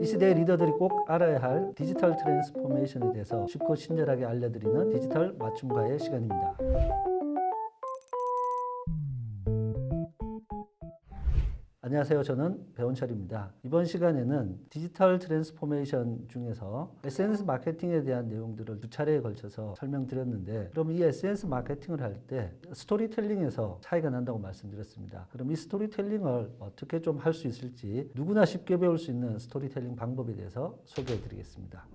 이 시대의 리더들이 꼭 알아야 할 디지털 트랜스포메이션에 대해서 쉽고 친절하게 알려드리는 디지털 맞춤과의 시간입니다. 안녕하세요. 저는 배원철입니다. 이번 시간에는 디지털 트랜스포메이션 중에서 SNS 마케팅에 대한 내용들을 두 차례에 걸쳐서 설명드렸는데, 그럼 이 SNS 마케팅을 할 때 스토리텔링에서 차이가 난다고 말씀드렸습니다. 그럼 이 스토리텔링을 어떻게 좀 할 수 있을지, 누구나 쉽게 배울 수 있는 스토리텔링 방법에 대해서 소개해드리겠습니다.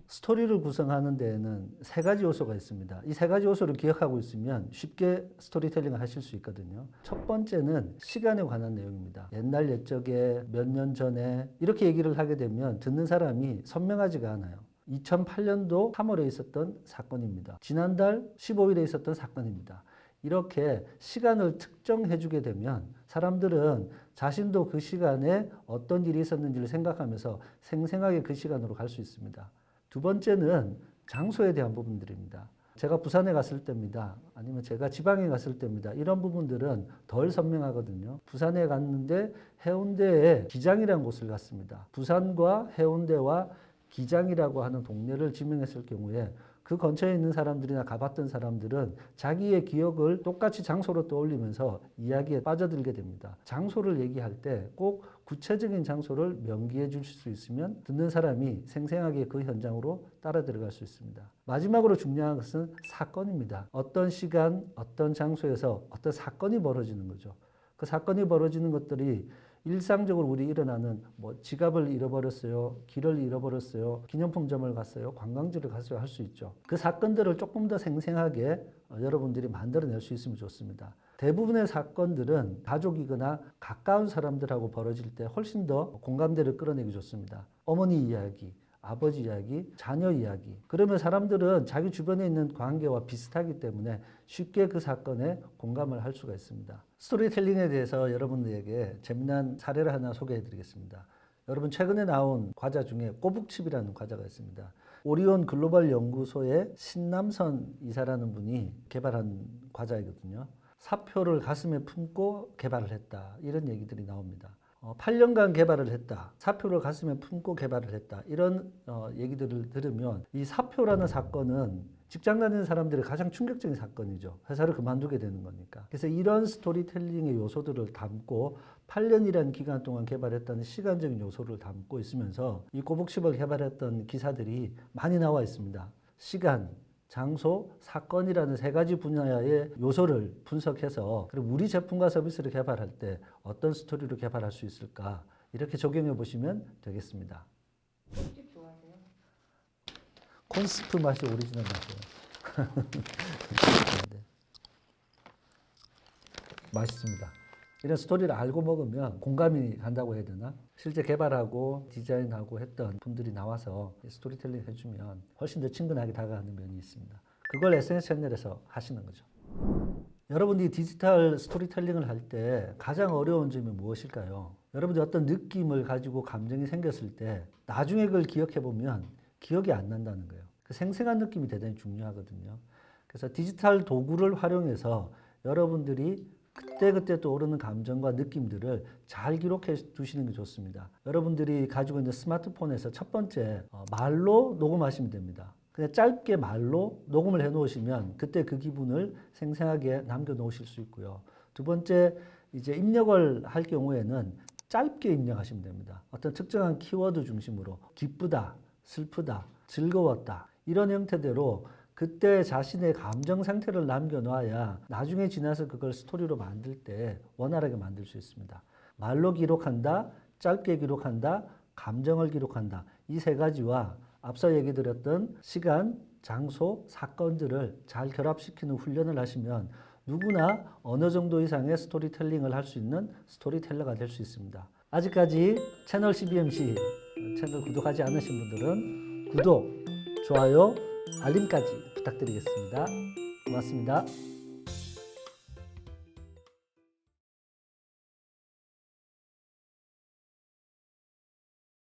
스토리를 구성하는 데에는 세 가지 요소가 있습니다. 이 세 가지 요소를 기억하고 있으면 쉽게 스토리텔링을 하실 수 있거든요. 첫 번째는 시간에 관한 내용입니다. 옛날 옛적에 몇 년 전에 이렇게 얘기를 하게 되면 듣는 사람이 선명하지가 않아요. 2008년도 3월에 있었던 사건입니다. 지난달 15일에 있었던 사건입니다. 이렇게 시간을 특정해 주게 되면 사람들은 자신도 그 시간에 어떤 일이 있었는지를 생각하면서 생생하게 그 시간으로 갈 수 있습니다. 두 번째는 장소에 대한 부분들입니다. 제가 부산에 갔을 때입니다. 아니면 제가 지방에 갔을 때입니다. 이런 부분들은 덜 선명하거든요. 부산에 갔는데 해운대에 기장이라는 곳을 갔습니다. 부산과 해운대와 기장이라고 하는 동네를 지명했을 경우에 그 근처에 있는 사람들이나 가봤던 사람들은 자기의 기억을 똑같이 장소로 떠올리면서 이야기에 빠져들게 됩니다. 장소를 얘기할 때 꼭 구체적인 장소를 명기해 주실 수 있으면 듣는 사람이 생생하게 그 현장으로 따라 들어갈 수 있습니다. 마지막으로 중요한 것은 사건입니다. 어떤 시간, 어떤 장소에서 어떤 사건이 벌어지는 거죠. 그 사건이 벌어지는 것들이 일상적으로 우리 일어나는 지갑을 잃어버렸어요, 길을 잃어버렸어요, 기념품점을 갔어요, 관광지를 갔어요 할 수 있죠. 그 사건들을 조금 더 생생하게 여러분들이 만들어낼 수 있으면 좋습니다. 대부분의 사건들은 가족이거나 가까운 사람들하고 벌어질 때 훨씬 더 공감대를 끌어내기 좋습니다. 어머니 이야기, 아버지 이야기, 자녀 이야기. 그러면 사람들은 자기 주변에 있는 관계와 비슷하기 때문에 쉽게 그 사건에 공감을 할 수가 있습니다. 스토리텔링에 대해서 여러분들에게 재미난 사례를 하나 소개해 드리겠습니다. 여러분, 최근에 나온 과자 중에 꼬북칩이라는 과자가 있습니다. 오리온 글로벌 연구소의 신남선 이사라는 분이 개발한 과자이거든요. 사표를 가슴에 품고 개발을 했다, 이런 얘기들이 나옵니다. 8년간 개발을 했다, 사표를 가슴에 품고 개발을 했다, 이런 얘기들을 들으면 이 사표라는 사건은 직장 다니는 사람들의 가장 충격적인 사건이죠. 회사를 그만두게 되는 거니까. 그래서 이런 스토리텔링의 요소들을 담고 8년이라는 기간 동안 개발했다는 시간적인 요소를 담고 있으면서 이 꼬북칩을 개발했던 기사들이 많이 나와 있습니다. 시간, 장소, 사건이라는 세 가지 분야의 요소를 분석해서 그럼 우리 제품과 서비스를 개발할 때 어떤 스토리로 개발할 수 있을까, 이렇게 적용해 보시면 되겠습니다. 꿀팁 좋아하세요? 콘스프 맛이 오리지널 맛이에요. 네. 맛있습니다. 이런 스토리를 알고 먹으면 공감이 간다고 해야 되나? 실제 개발하고 디자인하고 했던 분들이 나와서 스토리텔링 해주면 훨씬 더 친근하게 다가가는 면이 있습니다. 그걸 SNS 채널에서 하시는 거죠. 여러분들이 디지털 스토리텔링을 할 때 가장 어려운 점이 무엇일까요? 여러분들이 어떤 느낌을 가지고 감정이 생겼을 때 나중에 그걸 기억해 보면 기억이 안 난다는 거예요. 그 생생한 느낌이 대단히 중요하거든요. 그래서 디지털 도구를 활용해서 여러분들이 그때그때 떠오르는 감정과 느낌들을 잘 기록해 두시는 게 좋습니다. 여러분들이 가지고 있는 스마트폰에서 첫 번째, 말로 녹음하시면 됩니다. 그냥 짧게 말로 녹음을 해 놓으시면 그때 그 기분을 생생하게 남겨 놓으실 수 있고요. 두 번째, 이제 입력을 할 경우에는 짧게 입력하시면 됩니다. 어떤 특정한 키워드 중심으로 기쁘다, 슬프다, 즐거웠다, 이런 형태대로 그때 자신의 감정 상태를 남겨놔야 나중에 지나서 그걸 스토리로 만들 때 원활하게 만들 수 있습니다. 말로 기록한다, 짧게 기록한다, 감정을 기록한다, 이 세 가지와 앞서 얘기 드렸던 시간, 장소, 사건들을 잘 결합시키는 훈련을 하시면 누구나 어느 정도 이상의 스토리텔링을 할 수 있는 스토리텔러가 될 수 있습니다. 아직까지 채널 CBMC 채널 구독하지 않으신 분들은 구독, 좋아요, 알림까지 부탁드리겠습니다. 고맙습니다.